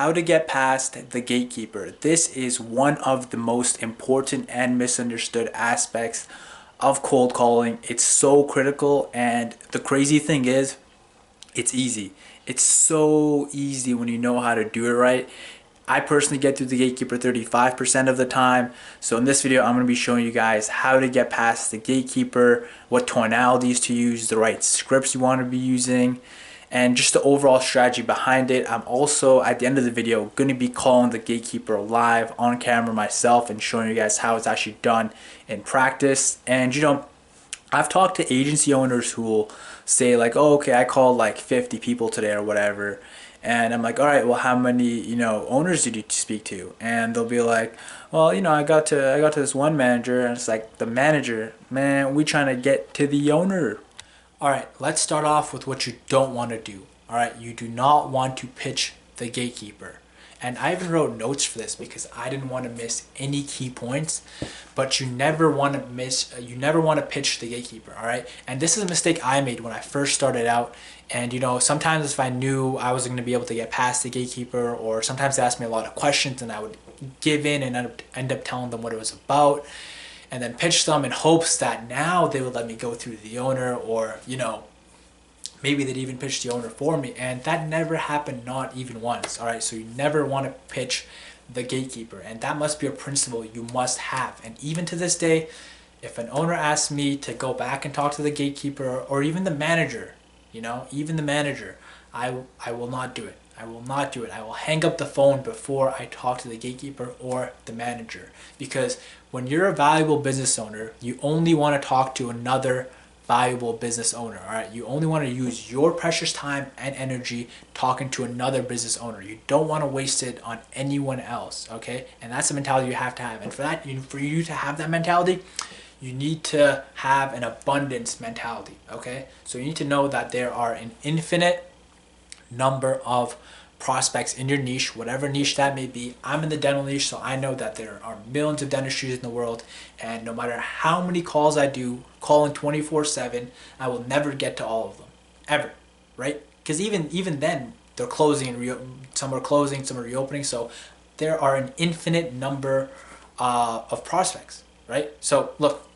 How to get past the gatekeeper. This is one of the most important and misunderstood aspects of cold calling. It's so critical, and the crazy thing is, it's easy. It's so easy when you know how to do it right. I personally get through the gatekeeper 35% of the time. So in this video, I'm going to be showing you guys how to get past the gatekeeper, what tonalities to use, the right scripts you want to be using, and just the overall strategy behind it. I'm also, at the end of the video, going to be calling the gatekeeper live on camera myself and showing you guys how it's actually done in practice. And I've talked to agency owners who will say like, oh, okay, I called like 50 people today or whatever. And I'm like, all right, well, how many, owners did you speak to? And they'll be like, well, I got to this one manager, and it's like, the manager, man, we trying to get to the owner. All right, let's start off with what you don't want to do. All right, you do not want to pitch the gatekeeper. And I even wrote notes for this because I didn't want to miss any key points. But you never want to pitch the gatekeeper, all right? And this is a mistake I made when I first started out. And sometimes if I knew I wasn't going to be able to get past the gatekeeper, or sometimes they asked me a lot of questions and I would give in and end up telling them what it was about, and then pitch them in hopes that now they would let me go through the owner, or maybe they'd even pitch the owner for me. And that never happened, not even once. All right, so you never want to pitch the gatekeeper, and that must be a principle you must have. And even to this day, if an owner asks me to go back and talk to the gatekeeper, or even the manager, I will not do it. I will not do it. I will hang up the phone before I talk to the gatekeeper or the manager. Because when you're a valuable business owner, you only want to talk to another valuable business owner. All right, you only want to use your precious time and energy talking to another business owner. You don't want to waste it on anyone else. Okay, and that's the mentality you have to have. And for you to have that mentality, you need to have an abundance mentality. Okay, so you need to know that there are an infinite number of prospects in your niche, whatever niche that may be. I'm in the dental niche, so I know that there are millions of dentistries in the world, and no matter how many calls I do, calling 24/7, I will never get to all of them, ever, right? Because even then, they're closing, and some are closing, some are reopening, so there are an infinite number of prospects, right? So look,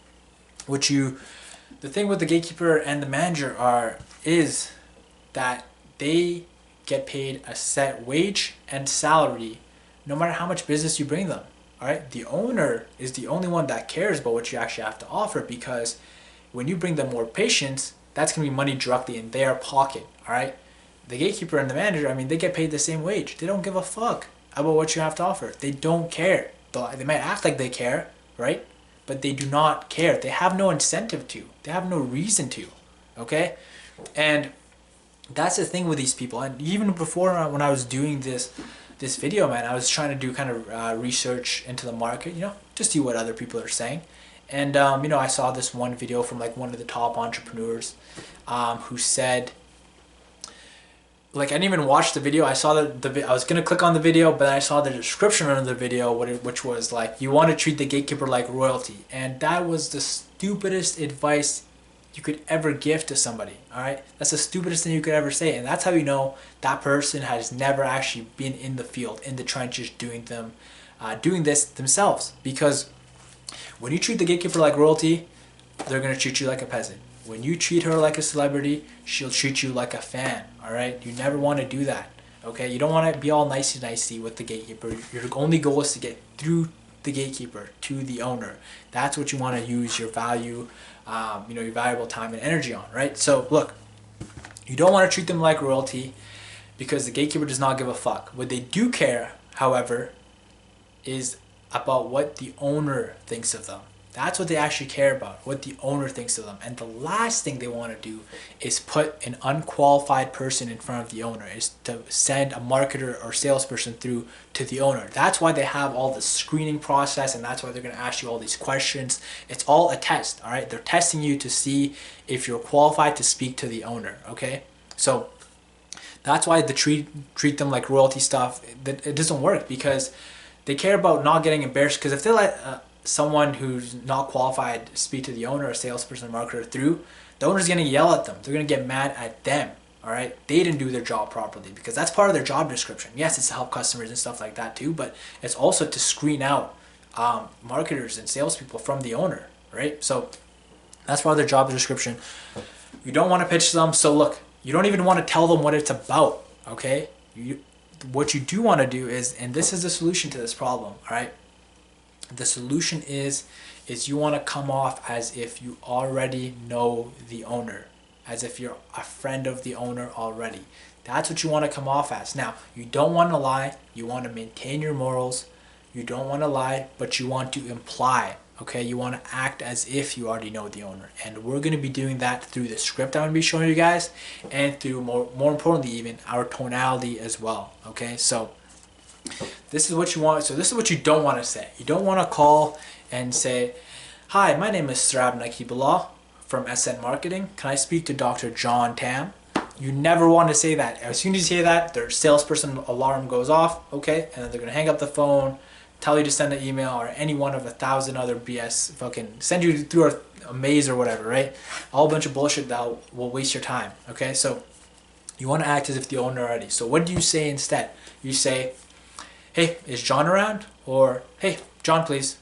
the thing with the gatekeeper and the manager is that they get paid a set wage and salary no matter how much business you bring them. All right, the owner is the only one that cares about what you actually have to offer, because when you bring them more patients, that's going to be money directly in their pocket. All right, the gatekeeper and the manager, they get paid the same wage. They don't give a fuck about what you have to offer. They don't care. They might act like they care, right? But they do not care. They have no incentive to. They have no reason to. Okay, and that's the thing with these people. And even before, when I was doing this video, man, I was trying to do kind of research into the market, just see what other people are saying. And I saw this one video from like one of the top entrepreneurs who said, like, I didn't even watch the video. I saw I was gonna click on the video, but I saw the description under the video, which was like, you want to treat the gatekeeper like royalty. And that was the stupidest advice you could ever give to somebody. All right, that's the stupidest thing you could ever say. And that's how you know that person has never actually been in the field, in the trenches, doing this themselves. Because when you treat the gatekeeper like royalty, they're gonna treat you like a peasant. When you treat her like a celebrity, she'll treat you like a fan. All right, you never want to do that. Okay, you don't want to be all nicey with the gatekeeper. Your only goal is to get through the gatekeeper to the owner. That's what you want to use your value, your valuable time and energy on, right? So look, you don't want to treat them like royalty, because the gatekeeper does not give a fuck. What they do care, however, is about what the owner thinks of them. That's what they actually care about, what the owner thinks of them. And the last thing they want to do is put an unqualified person in front of the owner, is to send a marketer or salesperson through to the owner. That's why they have all the screening process, and that's why they're going to ask you all these questions. It's all a test, all right? They're testing you to see if you're qualified to speak to the owner, okay? So that's why the treat them like royalty stuff, it doesn't work, because they care about not getting embarrassed. Because if they let someone who's not qualified speak to the owner, a salesperson, or marketer through, the owner's going to yell at them. They're going to get mad at them. all right, they didn't do their job properly, because that's part of their job description. Yes, it's to help customers and stuff like that too, but it's also to screen out marketers and salespeople from the owner, right? So that's part of their job description. You don't want to pitch them. So look, you don't even want to tell them what it's about, okay? What you do want to do is, and this is the solution to this problem, all right? The solution is you want to come off as if you already know the owner, as if you're a friend of the owner already. That's what you want to come off as. Now, you don't want to lie. You want to maintain your morals. You don't want to lie, but you want to imply, okay? You want to act as if you already know the owner. And we're going to be doing that through the script I'm going to be showing you guys, and through more importantly even our tonality as well, okay? So this is what you want. So this is what you don't want to say. You don't want to call and say, "Hi, my name is Sarab Nakibullah from SN Marketing. Can I speak to Dr. John Tam?" You never want to say that. As soon as you say that, their salesperson alarm goes off, okay? And then they're going to hang up the phone, tell you to send an email, or any one of 1,000 other BS, fucking send you through a maze or whatever, right? A whole bunch of bullshit that will waste your time, okay? So you want to act as if the owner already. So what do you say instead? You say, "Hey, is John around?" Or, "Hey, John, please."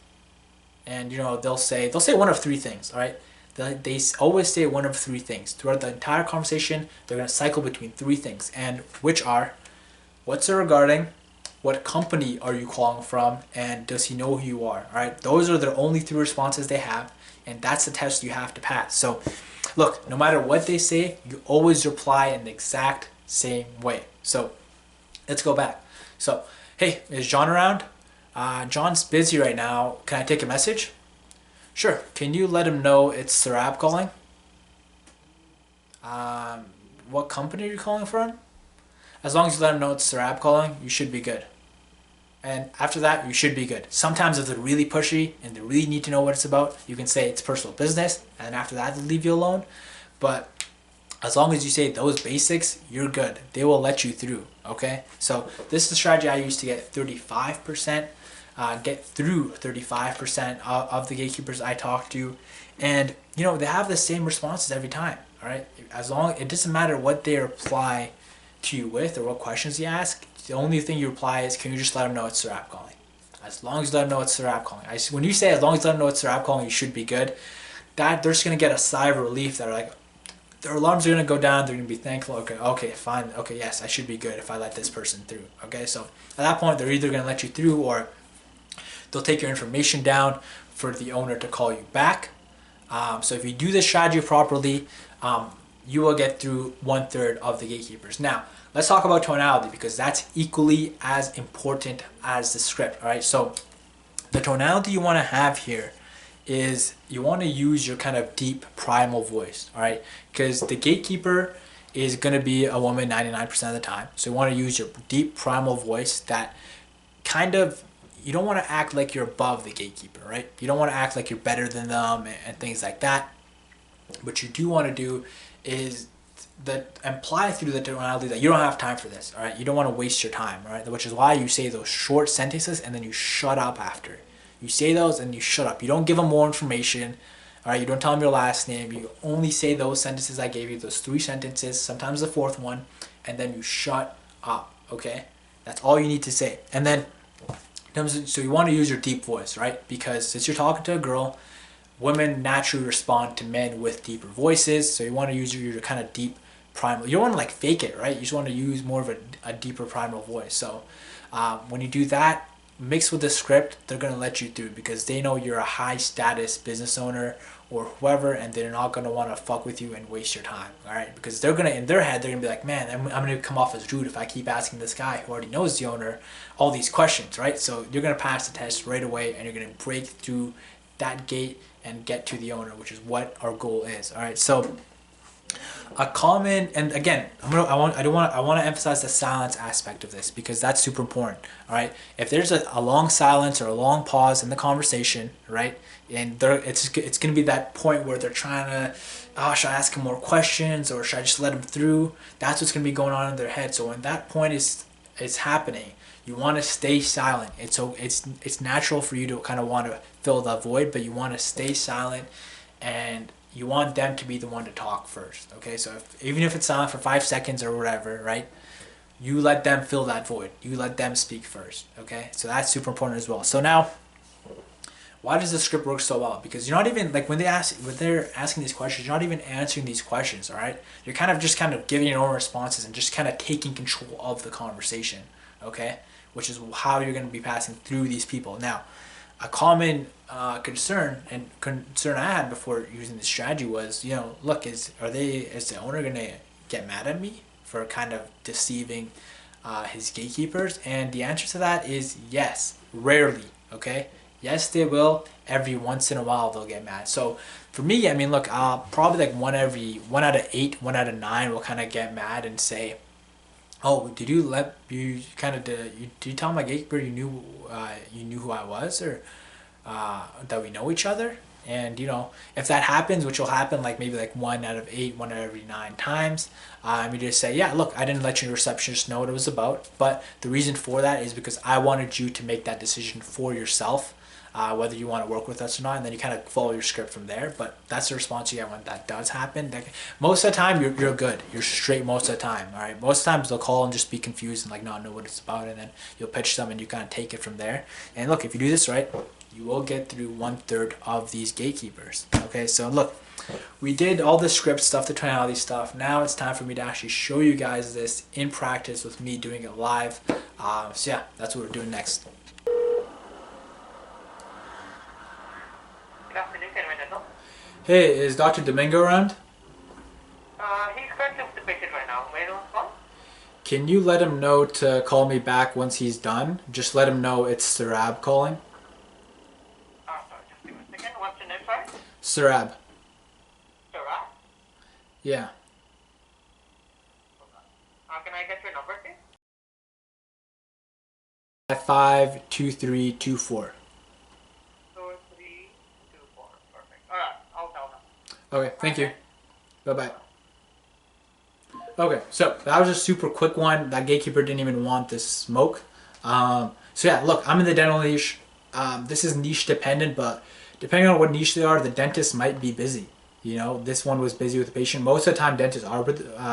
And they'll say one of three things, all right? They always say one of three things. Throughout the entire conversation, they're going to cycle between three things, and which are, what's it regarding, what company are you calling from, and does he know who you are, all right? Those are the only three responses they have, and that's the test you have to pass. So look, no matter what they say, you always reply in the exact same way. So let's go back. So, "Hey, is John around? John's busy right now. Can I take a message?" "Sure. Can you let him know it's Sarab calling?" "What company are you calling from?" As long as you let him know it's Sarab calling, you should be good. And after that, you should be good. Sometimes if they're really pushy and they really need to know what it's about, you can say it's personal business, and after that, they'll leave you alone. But as long as you say those basics, you're good. They will let you through, okay? So this is the strategy I use to get 35%, get through 35% of the gatekeepers I talk to. And, they have the same responses every time, all right? It doesn't matter what they reply to you with or what questions you ask. The only thing you reply is, "Can you just let them know it's Sarab calling?" As long as you let them know it's Sarab calling. When you say as long as you let them know it's Sarab calling, you should be good. That they're just going to get a sigh of relief that are like, their alarms are going to go down. They're going to be thankful. Okay, fine. Okay, yes, I should be good if I let this person through. Okay, so at that point, they're either going to let you through, or they'll take your information down for the owner to call you back. So if you do this strategy properly, you will get through 1/3 of the gatekeepers. Now, let's talk about tonality, because that's equally as important as the script, all right? So the tonality you want to have here is you want to use your kind of deep primal voice, all right? Because the gatekeeper is going to be a woman 99% of the time. So you want to use your deep primal voice that kind of, you don't want to act like you're above the gatekeeper, right? You don't want to act like you're better than them and things like that. What you do want to do is that imply through the tonality that you don't have time for this, all right? You don't want to waste your time, all right? Which is why you say those short sentences and then you shut up after. You say those and you shut up. You don't give them more information, all right? You don't tell them your last name. You only say those sentences I gave you, those 3 sentences, sometimes the 4th one, and then you shut up, okay? That's all you need to say. And then, so you want to use your deep voice, right? Because since you're talking to a girl, women naturally respond to men with deeper voices. So you want to use your kind of deep primal. You don't want to like fake it, right? You just want to use more of a deeper primal voice. So when you do that, mixed with the script, they're going to let you through because they know you're a high status business owner or whoever, and they're not going to want to fuck with you and waste your time, all right? Because they're going to, in their head, they're going to be like, man, I'm going to come off as rude if I keep asking this guy who already knows the owner all these questions, right? So you're going to pass the test right away, and you're going to break through that gate and get to the owner, which is what our goal is, all right? So a common, and again, I want to emphasize the silence aspect of this because that's super important, all right? If there's a long silence or a long pause in the conversation, right, and it's going to be that point where they're trying to, oh, should I ask him more questions or should I just let him through? That's what's going to be going on in their head. So when that point is happening, you want to stay silent. It's natural for you to kind of want to fill that void, but you want to stay silent and you want them to be the one to talk first. Okay, so even if it's silent for 5 seconds or whatever, right? You let them fill that void. You let them speak first. Okay, so that's super important as well. So now, why does the script work so well? Because you're not even like when they're asking these questions, you're not even answering these questions. All right, you're kind of giving your own responses and just kind of taking control of the conversation. Okay, which is how you're going to be passing through these people. Now, a common concern I had before using this strategy was, look, is the owner going to get mad at me for kind of deceiving his gatekeepers? And the answer to that is yes, rarely. Okay. Yes, they will. Every once in a while, they'll get mad. So for me, I mean, look, probably like one out of 8, 1 out of 9 will kind of get mad and say, "Oh, did you tell my gatekeeper you knew who I was, or that we know each other?" And if that happens, which will happen like maybe like 1 out of 8, 1 out of every 9 times, you just say, "Yeah, look, I didn't let your receptionist know what it was about, but the reason for that is because I wanted you to make that decision for yourself, whether you want to work with us or not," and then you kind of follow your script from there. But that's the response you get when that does happen. Most of the time, you're good. You're straight most of the time. All right. Most times they'll call and just be confused and like not know what it's about, and then you'll pitch them and you kind of take it from there. And look, if you do this right, you will get through 1/3 of these gatekeepers. Okay. So look, we did all the script stuff, the tonality stuff. Now it's time for me to actually show you guys this in practice with me doing it live. So yeah, that's what we're doing next. Good afternoon, can I know? Hey, is Dr. Domingo around? He's currently with the patient right now. May I know what's call? Can you let him know to call me back once he's done? Just let him know it's Sarab calling. Sorry, just give me a second. What's your name, sorry? Sarab. Sarah? Yeah. Can I get your number, please? 52324. 2324. Perfect. Alright, I'll tell them. Okay, thank you. Bye-bye. Okay, so that was a super quick one. That gatekeeper didn't even want this smoke. So yeah, look, I'm in the dental niche. This is niche dependent, but depending on what niche they are, the dentist might be busy. This one was busy with the patient. Most of the time, dentists are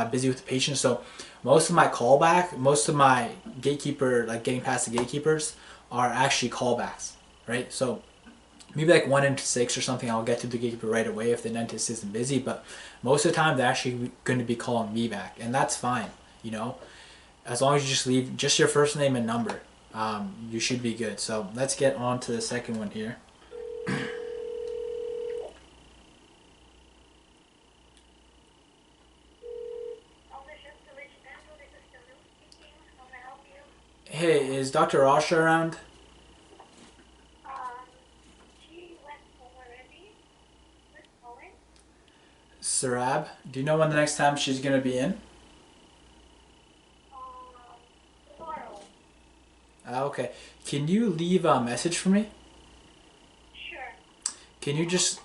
busy with the patient. So most of my callback, most of my gatekeeper, like getting past the gatekeepers, are actually callbacks, right? So maybe like 1 in 6 or something, I'll get to the gatekeeper right away if the dentist isn't busy. But most of the time, they're actually going to be calling me back, and that's fine. As long as you just leave just your first name and number, you should be good. So let's get on to the second one here. Hey, is Dr. Rasha around? She went home already. Who's calling? Sarab, do you know when the next time she's going to be in? Tomorrow. Okay. Can you leave a message for me? Sure. Can you just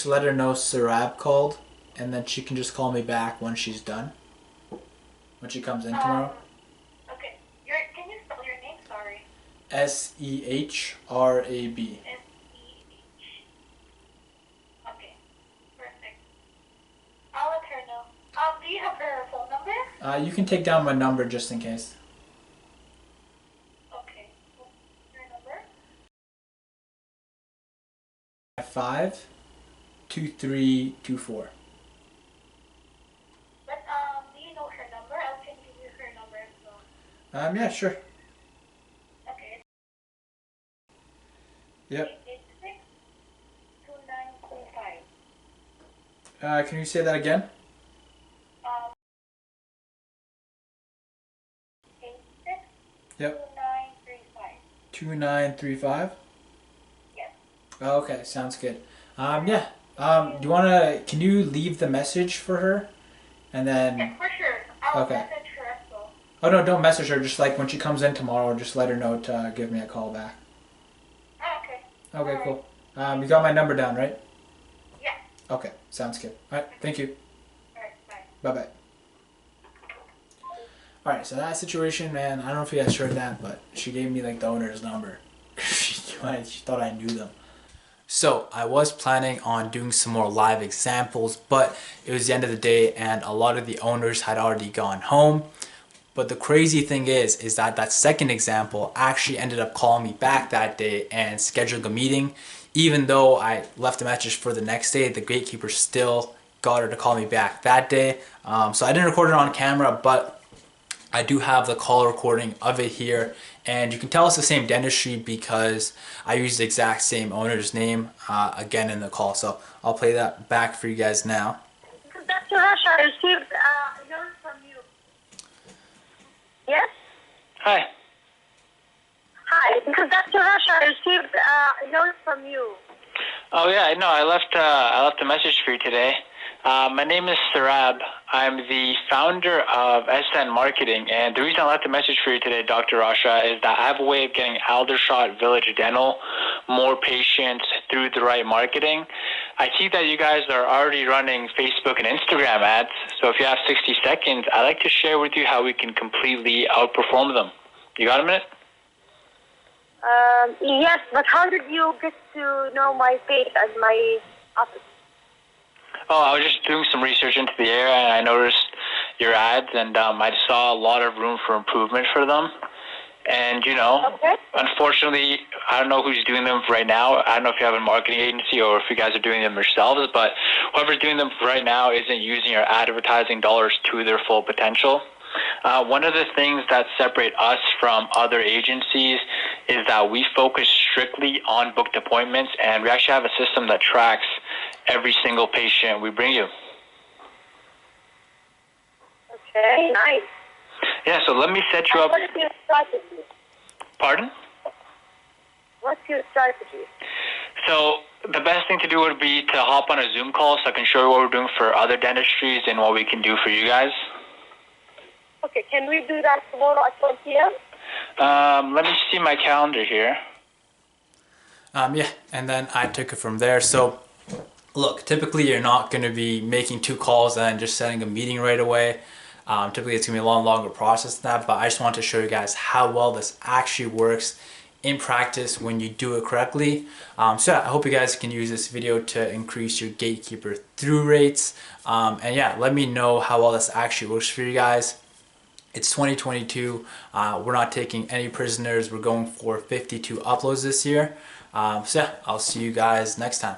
let her know Sarab called, and then she can just call me back when she's done? When she comes in tomorrow? Okay. Can you spell your name? Sorry. SEHRAB. SEH. Okay. Perfect. I'll let her know. Do you have her phone number? You can take down my number just in case. Okay. Your number? 52324. But do you know her number? I can give you her number as well. Yeah, sure. Okay. Yep. 886-2935. Can you say that again? 86 Yep. 2935. 2935. Yes. Okay, sounds good. Yeah. Can you leave the message for her? And then, Yes, for sure. I'll okay. message her as well. Oh no, don't message her. Just like when she comes in tomorrow, just let her know to give me a call back. Okay. Okay, Alright. cool. You got my number down, right? Yeah. Okay, sounds good. Alright, thank you. Alright, bye. Bye-bye. Alright, so that situation, man, I don't know if you guys heard that, but she gave me like the owner's number. She thought I knew them. So I was planning on doing some more live examples, but it was the end of the day and a lot of the owners had already gone home. But the crazy thing is that that second example actually ended up calling me back that day and scheduling a meeting. Even though I left a message for the next day, the gatekeeper still got her to call me back that day. So I didn't record it on camera, but I do have the call recording of it here, and you can tell it's the same dentistry because I use the exact same owner's name again in the call. So I'll play that back for you guys now. Dr. Rush, I received a note from you. Yes? Hi. Hi, because Dr. Rush, I received a note from you. Oh yeah, no, I left a message for you today. My name is Sarab. I'm the founder of SN Marketing, and the reason I left a message for you today, Dr. Rasha, is that I have a way of getting Aldershot Village Dental more patients through the right marketing. I see that you guys are already running Facebook and Instagram ads, so if you have 60 seconds, I'd like to share with you how we can completely outperform them. You got a minute? Yes, but how did you get to know my face and my office? Oh, I was just doing some research into the area, and I noticed your ads, and I saw a lot of room for improvement for them. And, Okay. unfortunately, I don't know who's doing them right now. I don't know if you have a marketing agency or if you guys are doing them yourselves, but whoever's doing them right now isn't using your advertising dollars to their full potential. One of the things that separate us from other agencies is that we focus strictly on booked appointments, and we actually have a system that tracks every single patient we bring you. Okay, nice. Yeah, so let me set you up. What is your strategy? Pardon? What's your strategy? So the best thing to do would be to hop on a Zoom call so I can show you what we're doing for other dentistries and what we can do for you guys. Okay, can we do that tomorrow at 1 p.m.? Let me see my calendar here. Yeah, and then I took it from there. So look, typically you're not going to be making 2 calls and just setting a meeting right away. Typically it's going to be a longer process than that, but I just want to show you guys how well this actually works in practice when you do it correctly. So yeah, I hope you guys can use this video to increase your gatekeeper through rates. And yeah, let me know how well this actually works for you guys. It's 2022. We're not taking any prisoners. We're going for 52 uploads this year. So yeah, I'll see you guys next time.